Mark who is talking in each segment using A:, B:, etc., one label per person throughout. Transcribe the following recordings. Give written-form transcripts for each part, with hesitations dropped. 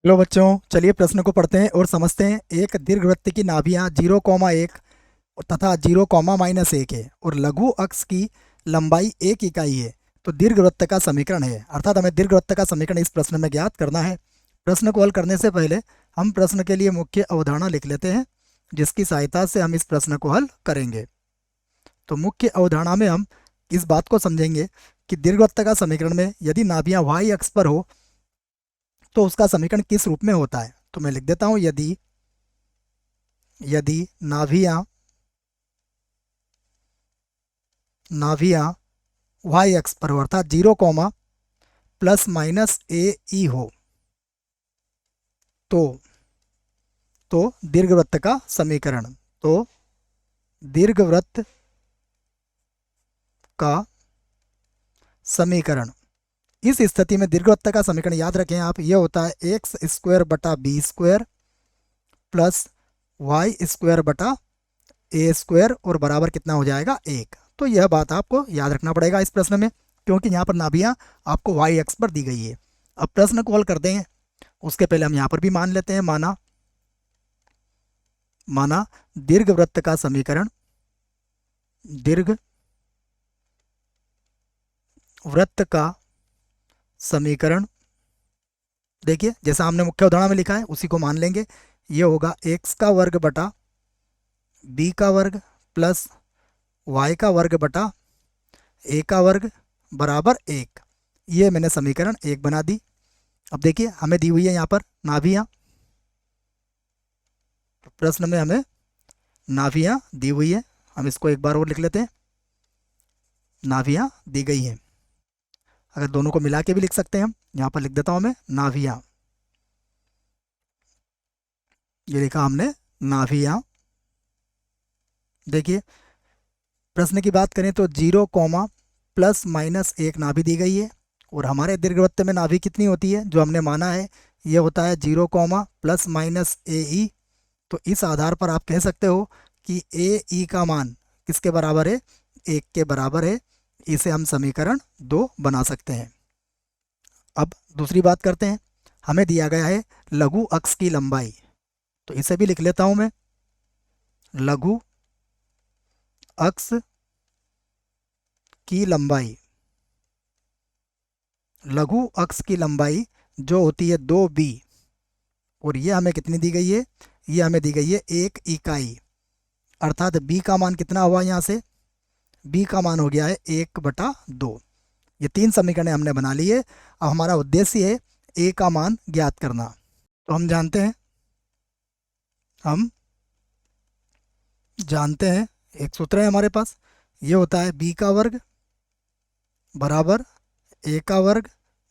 A: Hello बच्चों, चलिए प्रश्न को पढ़ते हैं और समझते हैं। एक दीर्घवृत्त की नाभियाँ 0,1 तथा 0,-1 है और लघु अक्ष की लंबाई 1 इकाई है। तो दीर्घवृत्त का समीकरण है, अर्थात हमें दीर्घवृत्त का समीकरण इस प्रश्न में ज्ञात करना है। प्रश्न को हल करने से पहले हम प्रश्न के लिए मुख्य अवधारणा लिख लेते हैं, जिसकी सहायता से हम इस प्रश्न को हल करेंगे। तो मुख्य अवधारणा में हम इस बात को समझेंगे कि दीर्घवृत्त का समीकरण में यदि नाभियाँ y अक्ष पर हो तो उसका समीकरण किस रूप में होता है। तो मैं लिख देता हूं, यदि यदि नाभियां नाभियां y अक्ष पर हो अर्थात 0,±a e हो तो दीर्घवृत्त का समीकरण तो दीर्घवृत्त का समीकरण इस स्थिति में दीर्घवृत्त का समीकरण याद रखें आप, ये होता है x² बटा b² प्लस y² बटा a² और बराबर कितना हो जाएगा 1। तो यह बात आपको याद रखना पड़ेगा इस प्रश्न में, क्योंकि यहाँ पर नाभियाँ आपको y अक्ष पर दी गई है। अब प्रश्न को हल कर देंगे, उसके पहले हम यहाँ पर भी मान लेते हैं, माना दीर्घवृत्त का समीकरण देखिए जैसा हमने मुख्य उदाहरण में लिखा है उसी को मान लेंगे। ये होगा x² बटा b² प्लस y² बटा a² बराबर 1। ये मैंने समीकरण 1 बना दी। अब देखिए हमें दी हुई है यहाँ पर नाभियाँ, प्रश्न में हमें नाभियाँ दी हुई है। हम इसको एक बार और लिख लेते हैं, नाभियाँ दी गई हैं। अगर दोनों को मिला के भी लिख सकते हैं हम, यहाँ पर लिख देता हूँ मैं नाभियाँ। ये लिखा हमने नाभियाँ। देखिए प्रश्न की बात करें तो 0,±1 नाभि दी गई है और हमारे दीर्घवृत्त में नाभि कितनी होती है जो हमने माना है, ये होता है 0,±ae। तो इस आधार पर आप कह सकते हो कि ae का मान किसके बराबर है, 1 के बराबर है। इसे हम समीकरण 2 बना सकते हैं। अब दूसरी बात करते हैं, हमें दिया गया है लघु अक्ष की लंबाई, तो इसे भी लिख लेता हूं मैं, लघु अक्ष की लंबाई। लघु अक्ष की लंबाई जो होती है 2b और ये हमें कितनी दी गई है, ये हमें दी गई है 1 इकाई। अर्थात b का मान कितना हुआ, यहाँ से b का मान हो गया है 1/2। ये 3 समीकरण हमने बना लिए। अब हमारा उद्देश्य है a का मान ज्ञात करना। तो हम जानते हैं एक सूत्र है हमारे पास, ये होता है b² बराबर a²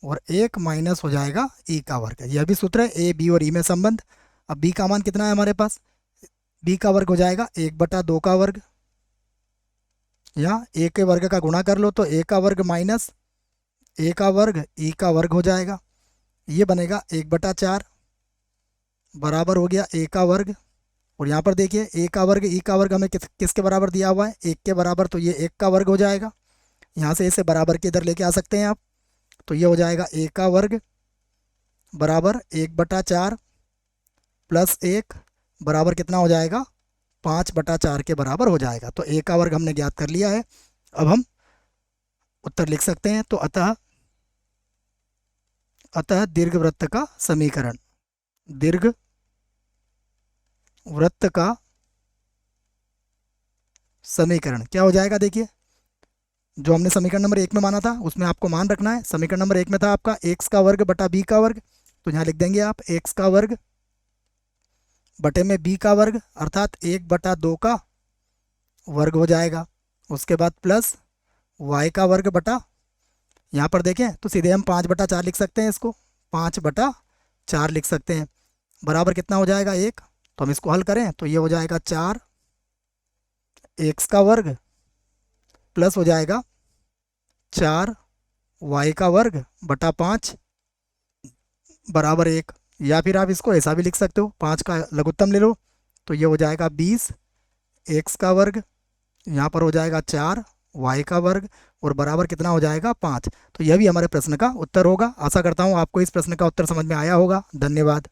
A: और 1 माइनस हो जाएगा e²। यह भी सूत्र है, a b और e में संबंध। अब b का मान कितना है हमारे पास, b² हो जाएगा 1/2, यहाँ a के वर्ग का गुणा कर लो तो a² माइनस a² e² हो जाएगा। ये बनेगा 1/4 बराबर हो गया a²। और यहाँ पर देखिए a² e² हमें किसके बराबर दिया हुआ है, 1 के बराबर, तो ये 1² हो जाएगा। यहाँ से इसे बराबर के इधर लेके आ सकते हैं आप, तो ये हो जाएगा a² बराबर 1/4 प्लस 1 बराबर कितना हो जाएगा, 5/4 के बराबर हो जाएगा। तो a² हमने ज्ञात कर लिया है। अब हम उत्तर लिख सकते हैं। तो अतः दीर्घवृत्त का समीकरण, दीर्घवृत्त का समीकरण क्या हो जाएगा, देखिए जो हमने समीकरण नंबर 1 में माना था उसमें आपको मान रखना है। समीकरण नंबर 1 में था आपका x² बटा b², तो यहाँ लिख देंगे आप x² बटे में b² अर्थात 1/2 का वर्ग हो जाएगा। उसके बाद प्लस y² बटा, यहाँ पर देखें तो सीधे हम 5/4 लिख सकते हैं, इसको 5/4 लिख सकते हैं, बराबर कितना हो जाएगा 1। तो हम इसको हल करें तो ये हो जाएगा 4x² प्लस हो जाएगा 4y² बटा 5 बराबर 1। या फिर आप इसको ऐसा भी लिख सकते हो, 5 का लघुत्तम ले लो तो ये हो जाएगा 20x², यहाँ पर हो जाएगा 4 वाई का वर्ग और बराबर कितना हो जाएगा 5। तो यह भी हमारे प्रश्न का उत्तर होगा। आशा करता हूँ आपको इस प्रश्न का उत्तर समझ में आया होगा। धन्यवाद।